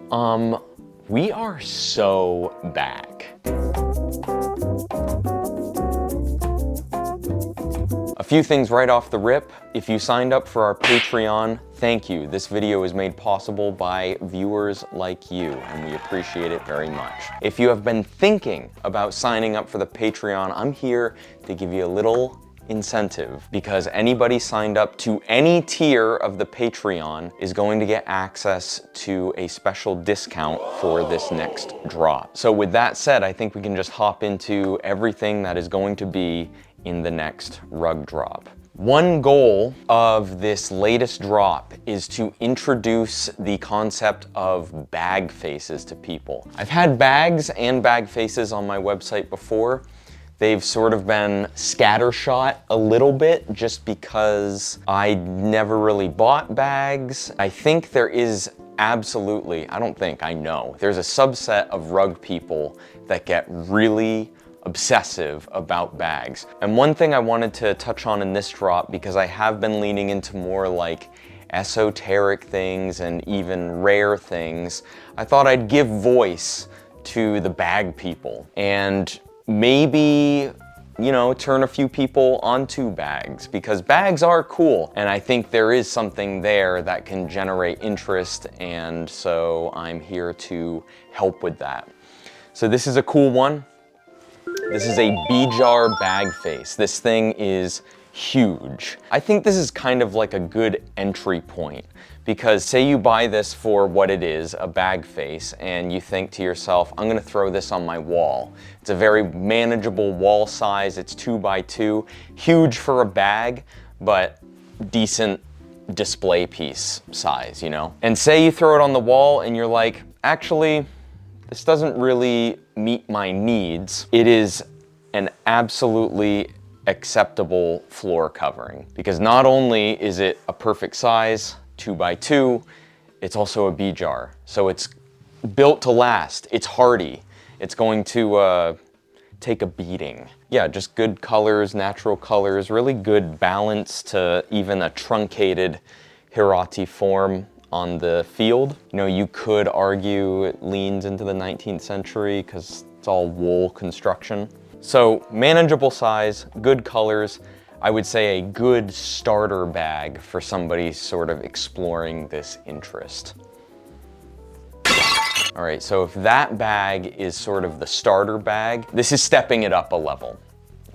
We are so back. A few things right off the rip. If you signed up for our Patreon, thank you. This video is made possible by viewers like you, and we appreciate it very much. If you have been thinking about signing up for the Patreon, I'm here to give you a little incentive, because anybody signed up to any tier of the Patreon is going to get access to a special discount for this next drop. So with that said, I think we can just hop into everything that is going to be in the next rug drop. One goal of this latest drop is to introduce the concept of bag faces to people. I've had bags and bag faces on my website before. They've sort of been scattershot a little bit just because I never really bought bags. I think there is absolutely, I don't think, I know, there's a subset of rug people that get really obsessive about bags. And one thing I wanted to touch on in this drop, because I have been leaning into more like esoteric things and even rare things, I thought I'd give voice to the bag people and maybe, you know, turn a few people onto bags, because bags are cool. And I think there is something there that can generate interest. And so I'm here to help with that. So this is a cool one. This is a Bidjar Bag Face. This thing is huge. I think this is kind of like a good entry point, because say you buy this for what it is, a bag face, and you think to yourself, I'm gonna throw this on my wall. It's a very manageable wall size. It's 2x2, huge for a bag, but decent display piece size, you know? And say you throw it on the wall and you're like, actually, this doesn't really meet my needs. It is an absolutely acceptable floor covering, because not only is it a perfect size, 2x2, it's also a Bidjar. So it's built to last, it's hardy, it's going to take a beating. Yeah, just good colors, natural colors, really good balance to even a truncated Herati form on the field. You know, you could argue it leans into the 19th century because it's all wool construction. So manageable size, good colors. I would say a good starter bag for somebody sort of exploring this interest. All right, so if that bag is sort of the starter bag, this is stepping it up a level,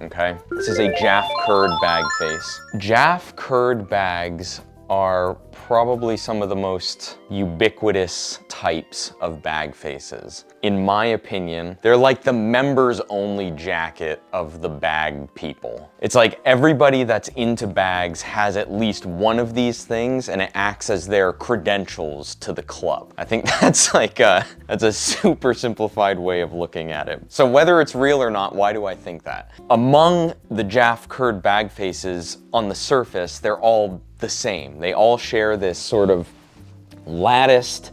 okay? This is a Jaf Kurd Bag Face. Jaf Kurd bags are probably some of the most ubiquitous types of bag faces. In my opinion, they're like the members only jacket of the bag people. It's like everybody that's into bags has at least one of these things, and it acts as their credentials to the club. I think that's like that's a super simplified way of looking at it. So whether it's real or not, why do I think that? Among the Jaf Kurd bag faces on the surface, they're all the same. They all share this sort of latticed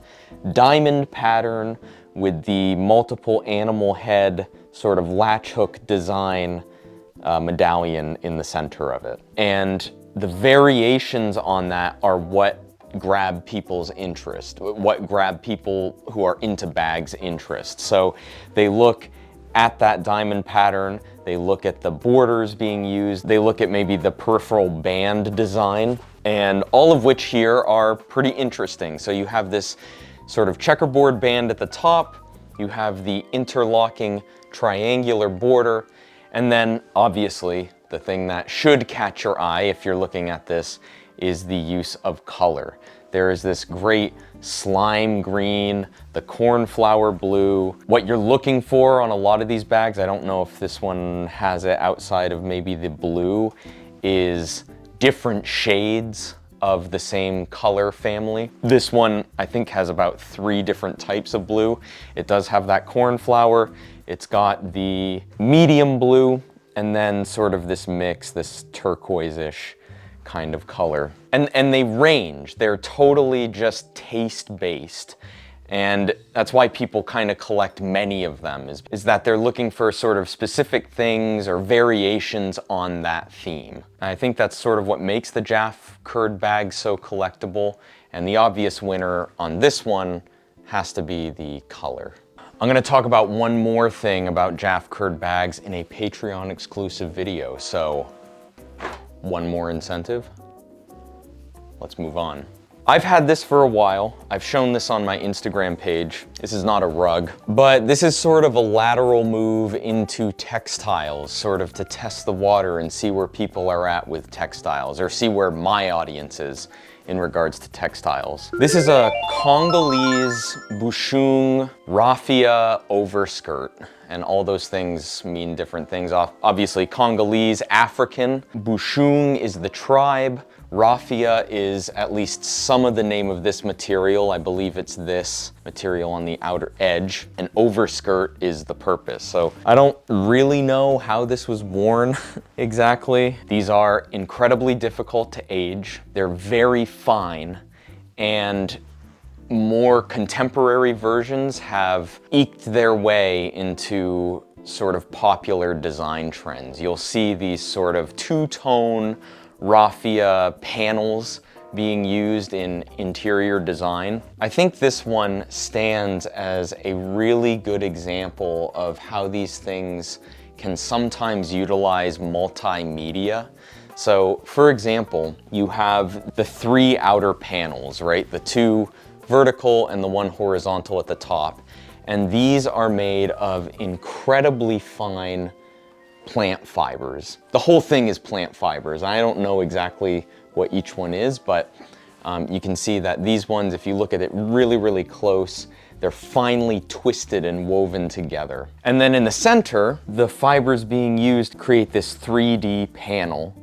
diamond pattern with the multiple animal head sort of latch hook design medallion in the center of it. And the variations on that are what grab people's interest, what grab people who are into bags' interest. So they look at that diamond pattern, they look at the borders being used, they look at maybe the peripheral band design, and all of which here are pretty interesting. So you have this sort of checkerboard band at the top, you have the interlocking triangular border, and then obviously the thing that should catch your eye if you're looking at this is the use of color. There is this great slime green, the cornflower blue. What you're looking for on a lot of these bags, I don't know if this one has it outside of maybe the blue, is different shades of the same color family. This one, I think, has about 3 different types of blue. It does have that cornflower, it's got the medium blue, and then sort of this mix, this turquoise-ish kind of color. And they range, they're totally just taste-based. And that's why people kind of collect many of them, is that they're looking for sort of specific things or variations on that theme. I think that's sort of what makes the Jaf Kurd bag so collectible. And the obvious winner on this one has to be the color. I'm gonna talk about one more thing about Jaf Kurd bags in a Patreon exclusive video, so one more incentive. Let's move on. I've had this for a while. I've shown this on my Instagram page. This is not a rug, but this is sort of a lateral move into textiles, sort of to test the water and see where people are at with textiles, or see where my audience is in regards to textiles. This is a Congolese Raffia overskirt, and all those things mean different things. Obviously, Congolese, African. Bushung is the tribe. Raffia is at least some of the name of this material. I believe it's this material on the outer edge, and overskirt is the purpose. So I don't really know how this was worn exactly. These are incredibly difficult to age. They're very fine, and more contemporary versions have eked their way into sort of popular design trends. You'll see these sort of two-tone raffia panels being used in interior design. I think this one stands as a really good example of how these things can sometimes utilize multimedia. So for example, you have the three outer panels, right? The two vertical and the one horizontal at the top. And these are made of incredibly fine plant fibers. The whole thing is plant fibers. I don't know exactly what each one is, but you can see that these ones, if you look at it really, really close, they're finely twisted and woven together. And then in the center, the fibers being used create this 3D panel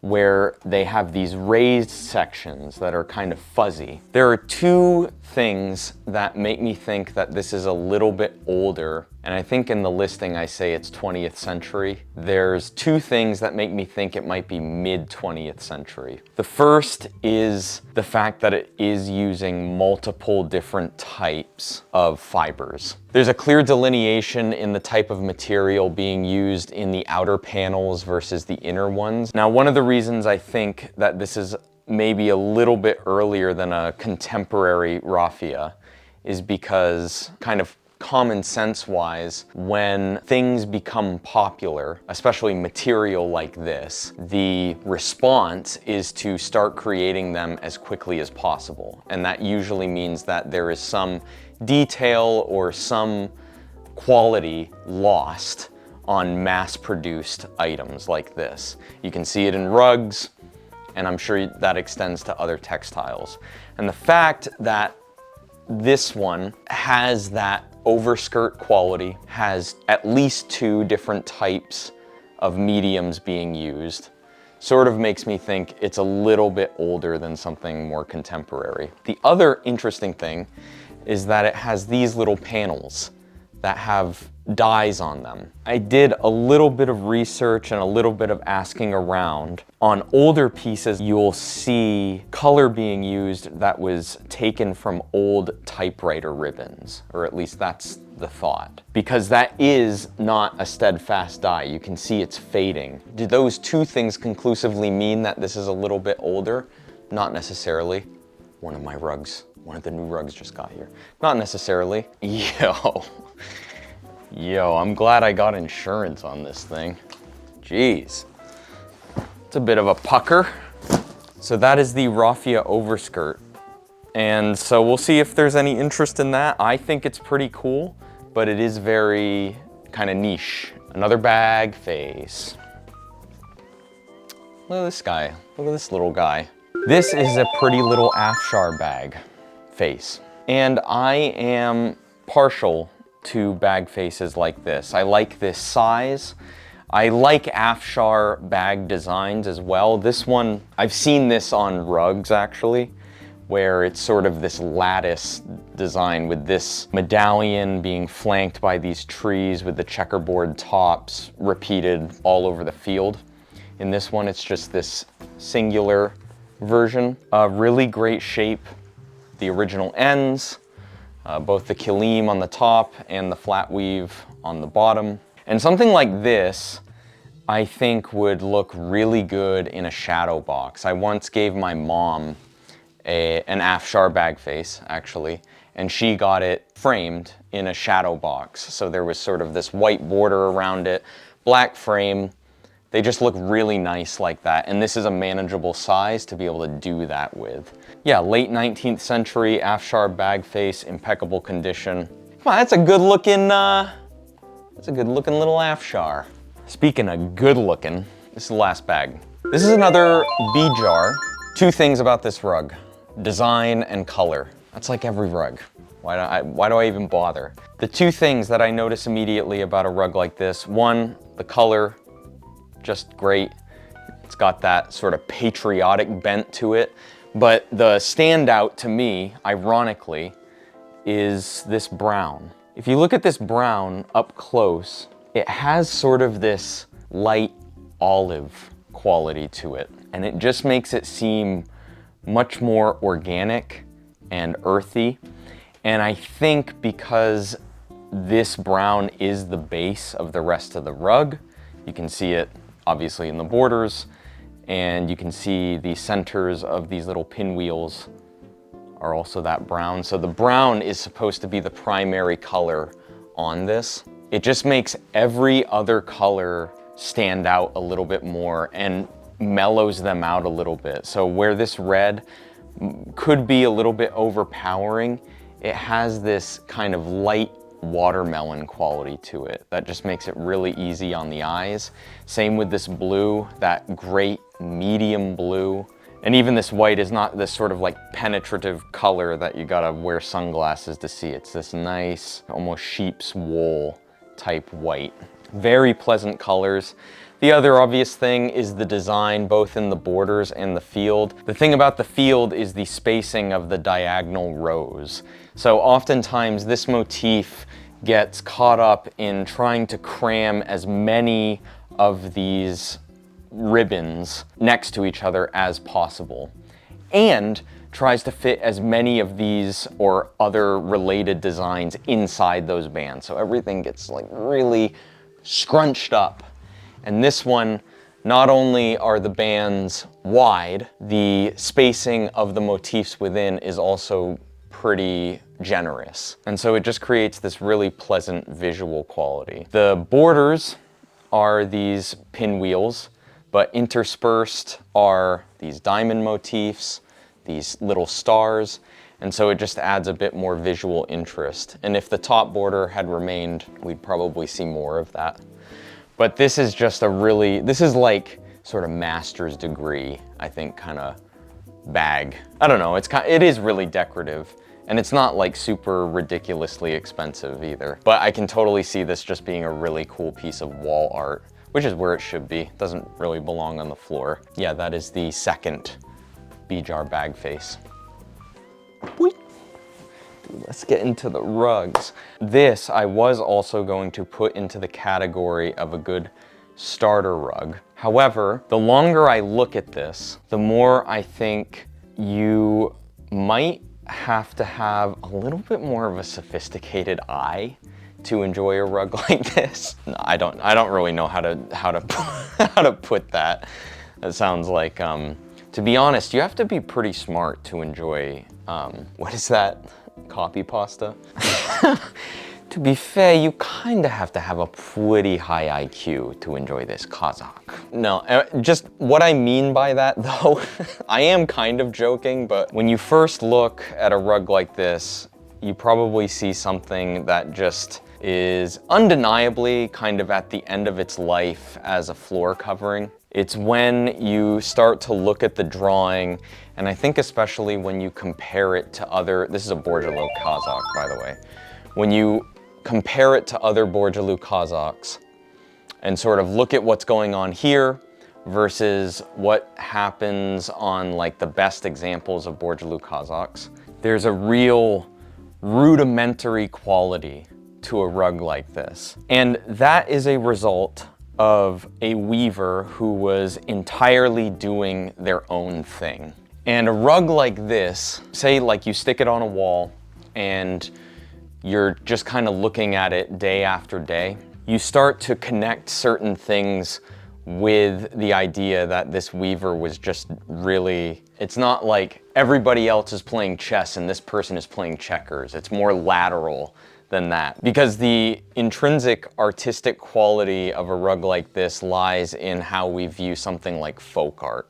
where they have these raised sections that are kind of fuzzy. There are two things that make me think that this is a little bit older, and I think in the listing I say it's 20th century. There's two things that make me think it might be mid-20th century. The first is the fact that it is using multiple different types of fibers. There's a clear delineation in the type of material being used in the outer panels versus the inner ones. Now, one of the reasons I think that this is maybe a little bit earlier than a contemporary raffia is because, kind of common sense wise, when things become popular, especially material like this, the response is to start creating them as quickly as possible. And that usually means that there is some detail or some quality lost on mass-produced items like this. You can see it in rugs, and I'm sure that extends to other textiles. And the fact that this one has that overskirt quality, has at least two different types of mediums being used, sort of makes me think it's a little bit older than something more contemporary. The other interesting thing is that it has these little panels that have dyes on them. I did a little bit of research and a little bit of asking around. On older pieces, you'll see color being used that was taken from old typewriter ribbons, or at least that's the thought. Because that is not a steadfast dye. You can see it's fading. Do those two things conclusively mean that this is a little bit older? Not necessarily. One of my rugs, one of the new rugs just got here. Not necessarily. Yo, I'm glad I got insurance on this thing. Jeez. It's a bit of a pucker. So that is the raffia overskirt. And so we'll see if there's any interest in that. I think it's pretty cool, but it is very kind of niche. Another bag face. Look at this guy. Look at this little guy. This is a pretty little Afshar bag face. And I am partial to bag faces like this. I like this size. I like Afshar bag designs as well. This one, I've seen this on rugs actually, where it's sort of this lattice design with this medallion being flanked by these trees with the checkerboard tops repeated all over the field. In this one, it's just this singular version. A really great shape. The original ends, both the kilim on the top and the flat weave on the bottom. And something like this, I think would look really good in a shadow box. I once gave my mom an Afshar bag face, actually, and she got it framed in a shadow box. So there was sort of this white border around it, black frame. They just look really nice like that, and this is a manageable size to be able to do that with. Yeah, late 19th century Afshar Bag Face, impeccable condition. Come on, that's a good looking little Afshar. Speaking of good looking, this is the last bag. This is another Bidjar. Two things about this rug: design and color. That's like every rug. Why do I even bother? The two things that I notice immediately about a rug like this: one, the color, just great. It's got that sort of patriotic bent to it. But the standout to me, ironically, is this brown. If you look at this brown up close, it has sort of this light olive quality to it. And it just makes it seem much more organic and earthy. And I think because this brown is the base of the rest of the rug, you can see it obviously in the borders, and you can see the centers of these little pinwheels are also that brown. So the brown is supposed to be the primary color on this. It just makes every other color stand out a little bit more and mellows them out a little bit. So where this red could be a little bit overpowering, it has this kind of light watermelon quality to it that just makes it really easy on the eyes. Same with this blue, that great medium blue. And even this white is not this sort of like penetrative color that you gotta wear sunglasses to see. It's this nice, almost sheep's wool type white. Very pleasant colors. The other obvious thing is the design, both in the borders and the field. The thing about the field is the spacing of the diagonal rows. So oftentimes this motif gets caught up in trying to cram as many of these ribbons next to each other as possible, and tries to fit as many of these or other related designs inside those bands. So everything gets like really scrunched up. And this one, not only are the bands wide, the spacing of the motifs within is also pretty generous. And so it just creates this really pleasant visual quality. The borders are these pinwheels, but interspersed are these diamond motifs, these little stars, and so it just adds a bit more visual interest. And if the top border had remained, we'd probably see more of that. But this is just this is like sort of master's degree, I think, kind of bag. I don't know, it is really decorative, and it's not like super ridiculously expensive either. But I can totally see this just being a really cool piece of wall art, which is where it should be. It doesn't really belong on the floor. Yeah, that is the second Bidjar Bag Face. Dude, let's get into the rugs. This I was also going to put into the category of a good starter rug. However, the longer I look at this, the more I think you might have to have a little bit more of a sophisticated eye to enjoy a rug like this. No, I don't really know how to how to put that. That sounds like to be honest, you have to be pretty smart to enjoy what is that? Copy pasta? To be fair, you kind of have to have a pretty high IQ to enjoy this Kazak. No, just what I mean by that though, I am kind of joking, but when you first look at a rug like this, you probably see something that just is undeniably kind of at the end of its life as a floor covering. It's when you start to look at the drawing, and I think especially when you compare it to other, this is a Bordjalou Kazak, by the way. When you compare it to other Bordjalou Kazaks and sort of look at what's going on here versus what happens on like the best examples of Bordjalou Kazaks, there's a real rudimentary quality to a rug like this. And that is a result of a weaver who was entirely doing their own thing. And a rug like this, say like you stick it on a wall and you're just kind of looking at it day after day, you start to connect certain things with the idea that this weaver was just really, it's not like everybody else is playing chess and this person is playing checkers. It's more lateral than that, because the intrinsic artistic quality of a rug like this lies in how we view something like folk art.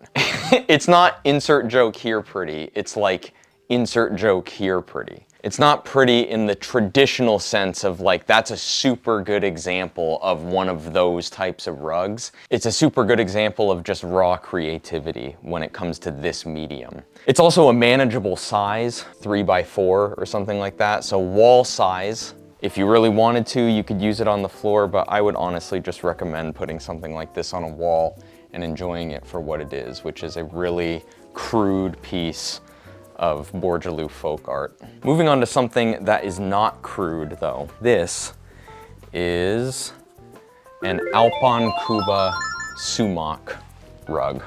It's not insert joke here pretty, it's like insert joke here pretty. It's not pretty in the traditional sense of like, that's a super good example of one of those types of rugs. It's a super good example of just raw creativity when it comes to this medium. It's also a manageable size, 3x4 or something like that. So wall size, if you really wanted to, you could use it on the floor, but I would honestly just recommend putting something like this on a wall and enjoying it for what it is, which is a really crude piece of Bordjalou folk art. Moving on to something that is not crude though. This is an Alpan Soumak rug.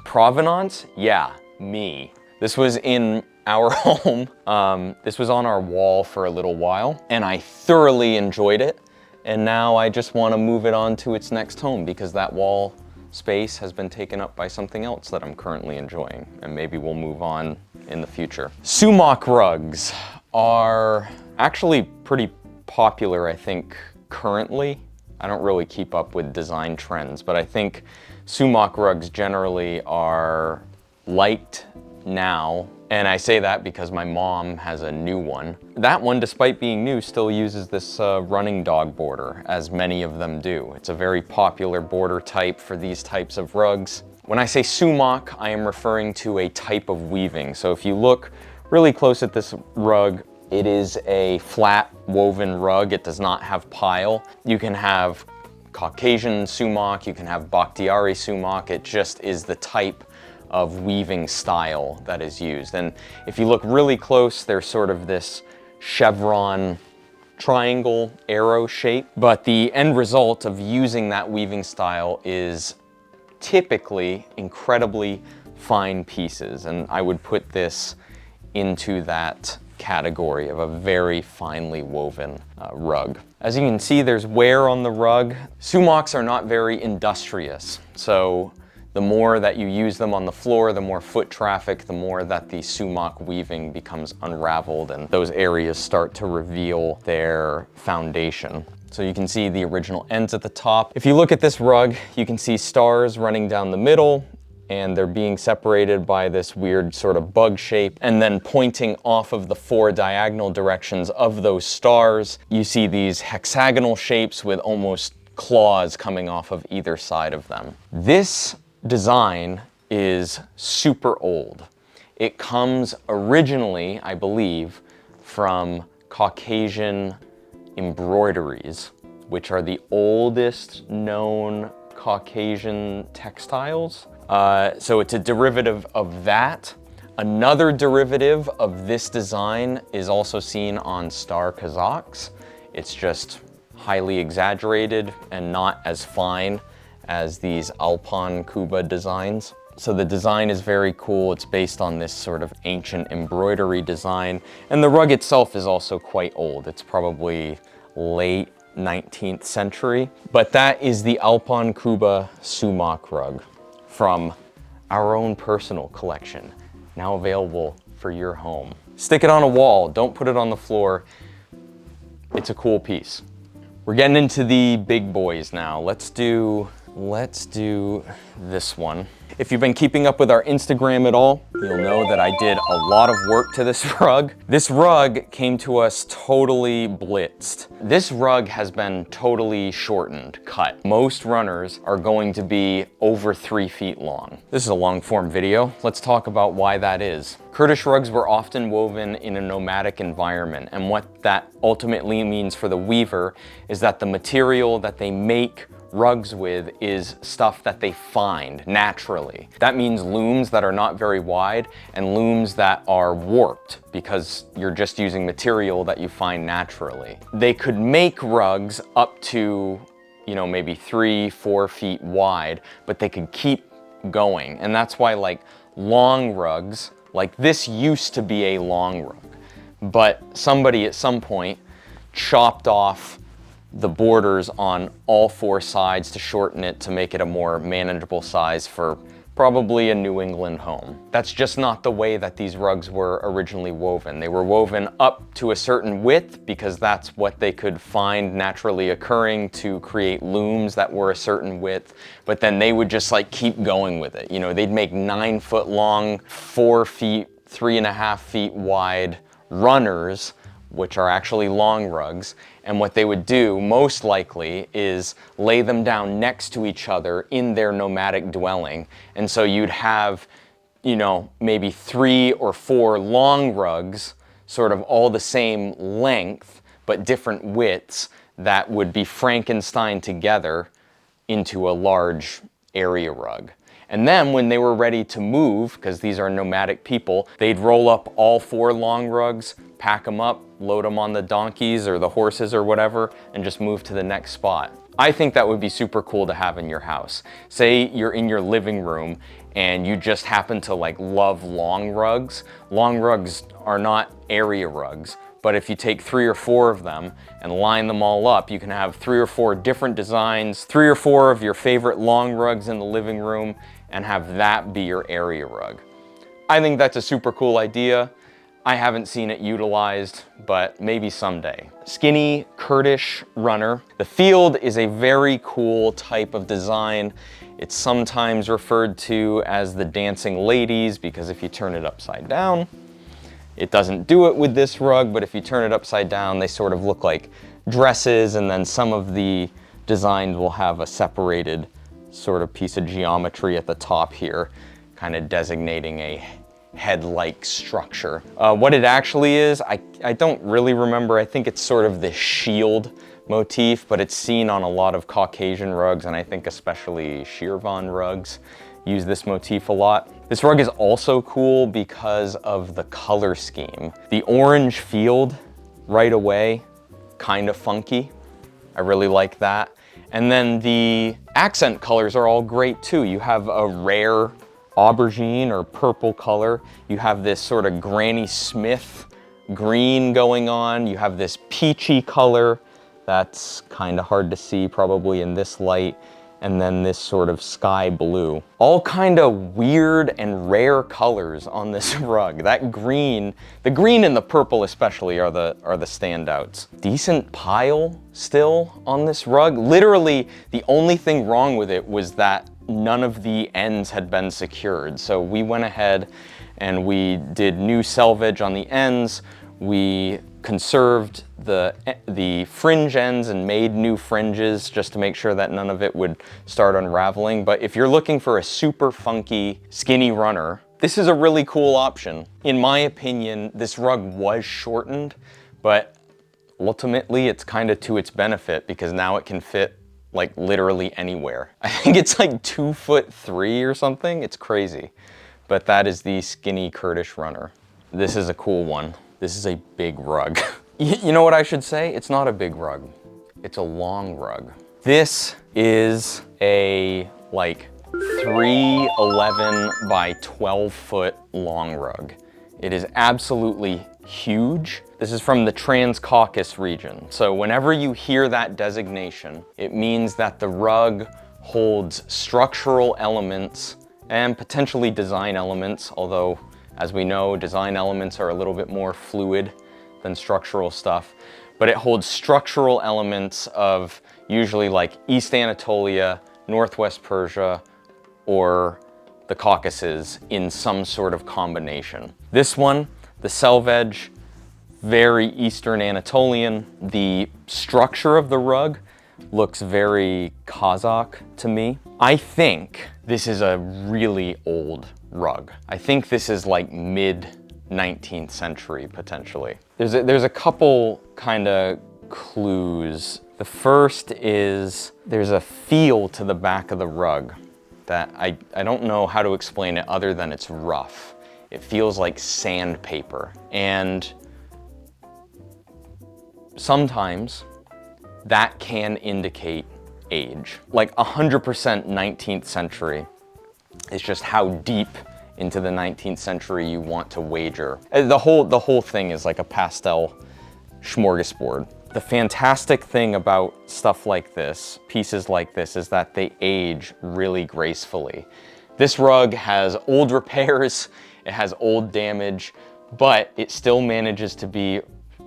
Provenance? Yeah, me. This was in our home. This was on our wall for a little while and I thoroughly enjoyed it. And now I just want to move it on to its next home because that wall space has been taken up by something else that I'm currently enjoying, and maybe we'll move on in the future. Soumak rugs are actually pretty popular, I think, currently. I don't really keep up with design trends, but I think Soumak rugs generally are liked now. And I say that because my mom has a new one. That one, despite being new, still uses this running dog border, as many of them do. It's a very popular border type for these types of rugs. When I say Soumak, I am referring to a type of weaving. So if you look really close at this rug, it is a flat woven rug. It does not have pile. You can have Caucasian Soumak, you can have Bakhtiari Soumak. It just is the type of weaving style that is used. And if you look really close, there's sort of this chevron triangle arrow shape, but the end result of using that weaving style is typically incredibly fine pieces. And I would put this into that category of a very finely woven rug. As you can see, there's wear on the rug. Soumaks are not very industrious. So the more that you use them on the floor, the more foot traffic, the more that the Soumak weaving becomes unraveled and those areas start to reveal their foundation. So you can see the original ends at the top. If you look at this rug, you can see stars running down the middle and they're being separated by this weird sort of bug shape. And then pointing off of the 4 diagonal directions of those stars, you see these hexagonal shapes with almost claws coming off of either side of them. This design is super old. It comes originally, I believe, from Caucasian embroideries, which are the oldest known Caucasian textiles. So it's a derivative of that. Another derivative of this design is also seen on Star Kazaks. It's just highly exaggerated and not as fine as these Alpan Kuba designs. So the design is very cool. It's based on this sort of ancient embroidery design. And the rug itself is also quite old. It's probably late 19th century. But that is the Alpan Kuba Soumak rug from our own personal collection, now available for your home. Stick it on a wall, don't put it on the floor. It's a cool piece. We're getting into the big boys now. Let's do this one. If you've been keeping up with our Instagram at all, you'll know that I did a lot of work to this rug. This rug came to us totally blitzed. This rug has been totally shortened, cut. Most runners are going to be over 3 feet long. This is a long form video. Let's talk about why that is. Kurdish rugs were often woven in a nomadic environment, and what that ultimately means for the weaver is that the material that they make rugs with is stuff that they find naturally. That means looms that are not very wide and looms that are warped because you're just using material that you find naturally. They could make rugs up to, you know, maybe 3-4 feet wide, but they could keep going. And that's why like long rugs, like this used to be a long rug, but somebody at some point chopped off the borders on all 4 sides to shorten it to make it a more manageable size for probably a New England home. That's just not the way that these rugs were originally woven. They were woven up to a certain width because that's what they could find naturally occurring to create looms that were a certain width, but then they would just like keep going with it. You know, they'd make 9 foot long, 4 feet, 3.5 feet wide runners, which are actually long rugs. And what they would do, most likely, is lay them down next to each other in their nomadic dwelling. And so you'd have, you know, maybe 3 or 4 long rugs, sort of all the same length, but different widths, that would be Frankenstein together into a large area rug. And then when they were ready to move, because these are nomadic people, they'd roll up all 4 long rugs, pack them up, load them on the donkeys or the horses or whatever, and just move to the next spot. I think that would be super cool to have in your house. Say you're in your living room and you just happen to like love long rugs. Long rugs are not area rugs, but if you take 3 or 4 of them and line them all up, you can have 3 or 4 different designs, 3 or 4 of your favorite long rugs in the living room, and have that be your area rug. I think that's a super cool idea. I haven't seen it utilized, but maybe someday. Skinny Kurdish Runner. The field is a very cool type of design. It's sometimes referred to as the dancing ladies because if you turn it upside down, it doesn't do it with this rug, but if you turn it upside down, they sort of look like dresses, and then some of the designs will have a separated sort of piece of geometry at the top here, kind of designating a head-like structure. What it actually is, I don't really remember. I think it's sort of this shield motif, but it's seen on a lot of Caucasian rugs, and I think especially Shirvan rugs use this motif a lot. This rug is also cool because of the color scheme. The orange field right away, kind of funky. I really like that. And then the accent colors are all great too. You have a rare aubergine or purple color. You have this sort of Granny Smith green going on. You have this peachy color that's kind of hard to see probably in this light. And then this sort of sky blue. All kind of weird and rare colors on this rug. That green, the green and the purple especially are the standouts. Decent pile still on this rug. Literally, the only thing wrong with it was that none of the ends had been secured. So we went ahead and we did new selvage on the ends. We conserved the fringe ends and made new fringes just to make sure that none of it would start unraveling. But if you're looking for a super funky skinny runner, this is a really cool option. In my opinion, this rug was shortened, but ultimately it's kind of to its benefit because now it can fit like literally anywhere. I think it's like 2'3" or something. It's crazy. But that is the skinny Kurdish Runner. This is a cool one. This is a big rug. You know what I should say? It's not a big rug. It's a long rug. This is a like 311 by 12 foot long rug. It is absolutely huge. This is from the Transcaucasian region. So whenever you hear that designation, it means that the rug holds structural elements and potentially design elements, although as we know, design elements are a little bit more fluid than structural stuff, but it holds structural elements of usually like East Anatolia, Northwest Persia, or the Caucasus in some sort of combination. This one, the selvage, very Eastern Anatolian. The structure of the rug looks very Kazakh to me. I think this is a really old rug. I think this is like mid 19th century potentially. There's a couple kind of clues. The first is there's a feel to the back of the rug that I don't know how to explain it other than it's rough. It feels like sandpaper, and sometimes that can indicate age. Like 100% 19th century. It's just how deep into the 19th century you want to wager. The whole thing is like a pastel smorgasbord. The fantastic thing about stuff like this, pieces like this, is that they age really gracefully. This rug has old repairs, it has old damage, but it still manages to be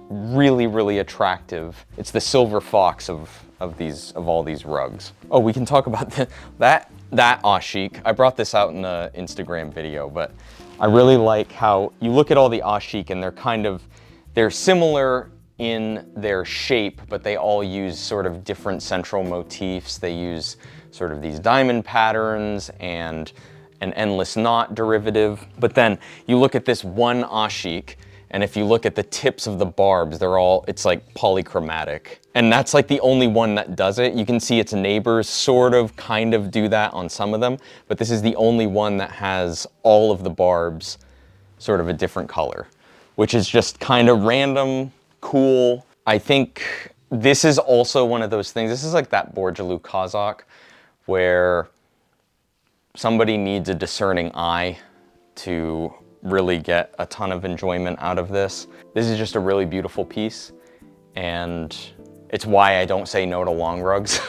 really, really attractive. It's the silver fox of all these rugs. Oh, we can talk about that ashik. I brought this out in the Instagram video, but I really like how you look at all the ashik and they're similar in their shape, but they all use sort of different central motifs. They use sort of these diamond patterns and an endless knot derivative. But then you look at this one ashik, and if you look at the tips of the barbs, it's like polychromatic. And that's like the only one that does it. You can see its neighbors kind of do that on some of them, but this is the only one that has all of the barbs sort of a different color, which is just kind of random, cool. I think this is also one of those things. This is like that Bordjalou Kazak where somebody needs a discerning eye to really get a ton of enjoyment out of this. This is just a really beautiful piece, and it's why I don't say no to long rugs,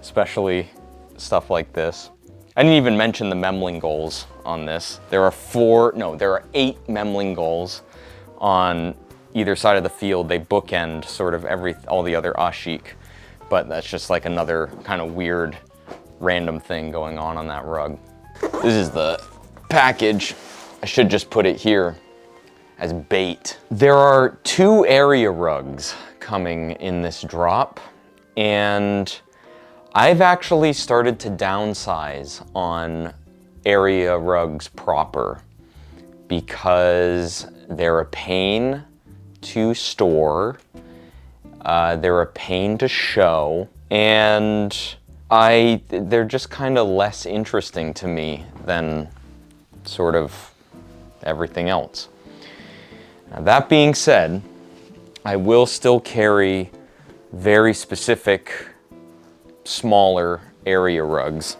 especially stuff like this. I didn't even mention the memling goals on this. There are 8 memling goals on either side of the field. They bookend sort of all the other ashik, but that's just like another kind of weird random thing going on that rug. This is the package. I should just put it here as bait. There are 2 area rugs coming in this drop, and I've actually started to downsize on area rugs proper because they're a pain to store, they're a pain to show, and they're just kind of less interesting to me than sort of everything else. Now, that being said, I will still carry very specific, smaller area rugs,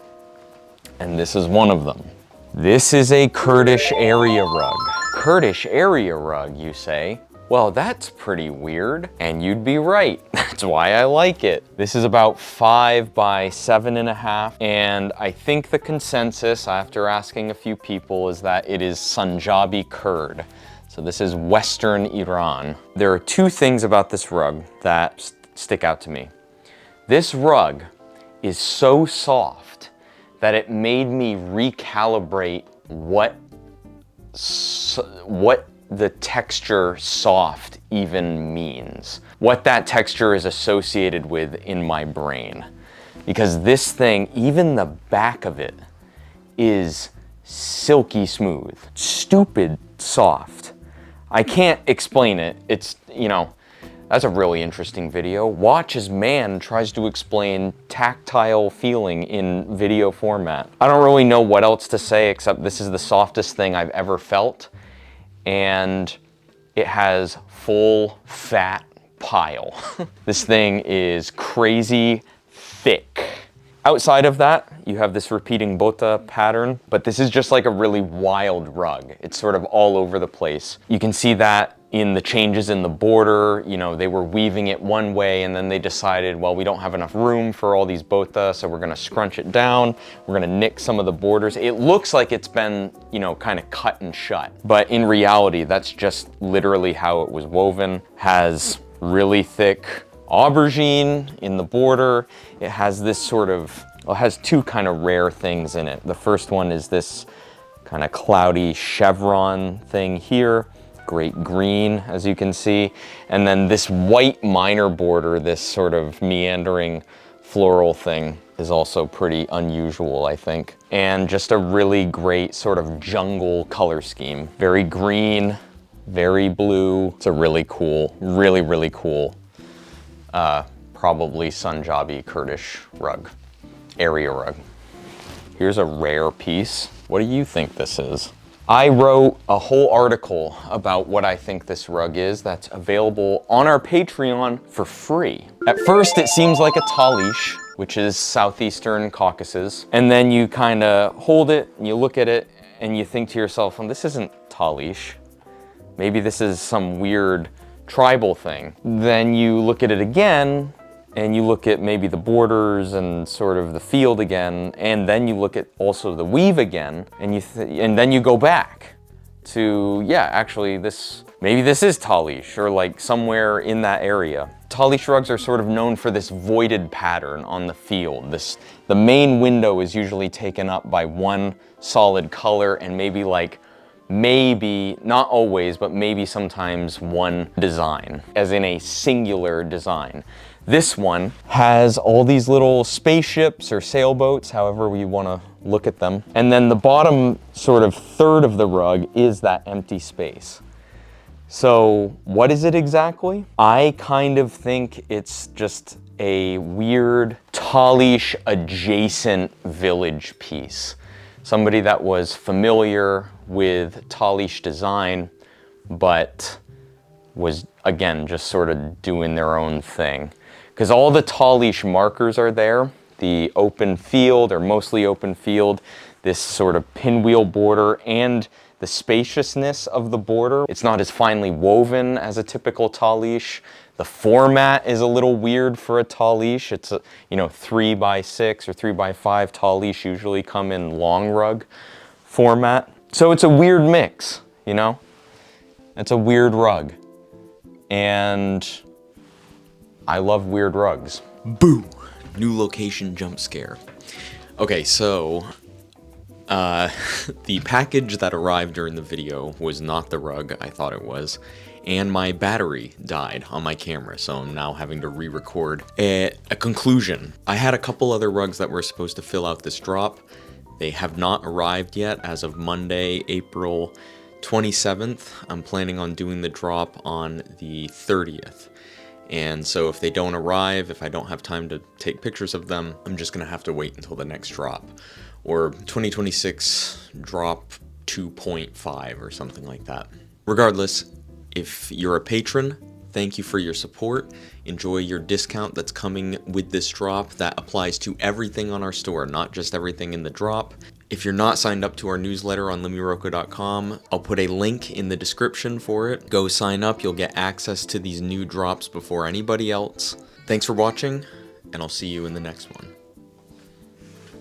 and this is one of them. This is a Kurdish Area Rug. Kurdish Area Rug, you say? Well, that's pretty weird, and you'd be right. That's why I like it. This is about 5 by 7.5, and I think the consensus, after asking a few people, is that it is Punjabi Kurd. So this is Western Iran. There are 2 things about this rug that stick out to me. This rug is so soft that it made me recalibrate what the texture soft even means, what that texture is associated with in my brain. Because this thing, even the back of it, is silky smooth, stupid soft. I can't explain it. It's, that's a really interesting video. Watch as man tries to explain tactile feeling in video format. I don't really know what else to say except this is the softest thing I've ever felt, and it has full fat pile. This thing is crazy thick. Outside of that, you have this repeating bota pattern, but this is just like a really wild rug. It's sort of all over the place. You can see that in the changes in the border. They were weaving it one way and then they decided, well, we don't have enough room for all these bota, so we're gonna scrunch it down. We're gonna nick some of the borders. It looks like it's been, kind of cut and shut, but in reality, that's just literally how it was woven. Has really thick aubergine in the border. It has this sort of, well, it has 2 kind of rare things in it. The first one is this kind of cloudy chevron thing here, great green, as you can see. And then this white minor border, this sort of meandering floral thing, is also pretty unusual, I think. And just a really great sort of jungle color scheme. Very green, very blue. It's a really cool, really, really cool, probably Punjabi Kurdish rug, area rug. Here's a rare piece. What do you think this is? I wrote a whole article about what I think this rug is that's available on our Patreon for free. At first, it seems like a Talish, which is Southeastern Caucasus. And then you kind of hold it and you look at it and you think to yourself, well, this isn't Talish. Maybe this is some weird tribal thing. Then you look at it again and you look at maybe the borders and sort of the field again, and then you look at also the weave again, and and then you go back to, yeah, actually maybe this is Talish, or like somewhere in that area. Talish rugs are sort of known for this voided pattern on the field. The main window is usually taken up by one solid color and maybe, not always, but maybe sometimes one design, as in a singular design. This one has all these little spaceships or sailboats, however you want to look at them. And then the bottom sort of third of the rug is that empty space. So what is it exactly? I kind of think it's just a weird Talish adjacent village piece. Somebody that was familiar with Talish design, but was, again, just sort of doing their own thing. Because all the Talish markers are there, the open field, or mostly open field, this sort of pinwheel border, and the spaciousness of the border. It's not as finely woven as a typical Talish. The format is a little weird for a Talish. It's a, 3x6 or 3x5 Talish usually come in long rug format. So it's a weird mix, It's a weird rug. And I love weird rugs. Boo! New location jump scare. Okay, so the package that arrived during the video was not the rug I thought it was, and my battery died on my camera, so I'm now having to re-record. A conclusion. I had a couple other rugs that were supposed to fill out this drop. They have not arrived yet as of Monday, April 27th. I'm planning on doing the drop on the 30th. And so if they don't arrive, if I don't have time to take pictures of them, I'm just gonna have to wait until the next drop. Or 2026 drop 2.5 or something like that. Regardless, if you're a patron, thank you for your support. Enjoy your discount that's coming with this drop. That applies to everything on our store, not just everything in the drop. If you're not signed up to our newsletter on limiroko.com, I'll put a link in the description for it. Go sign up, you'll get access to these new drops before anybody else. Thanks for watching, and I'll see you in the next one.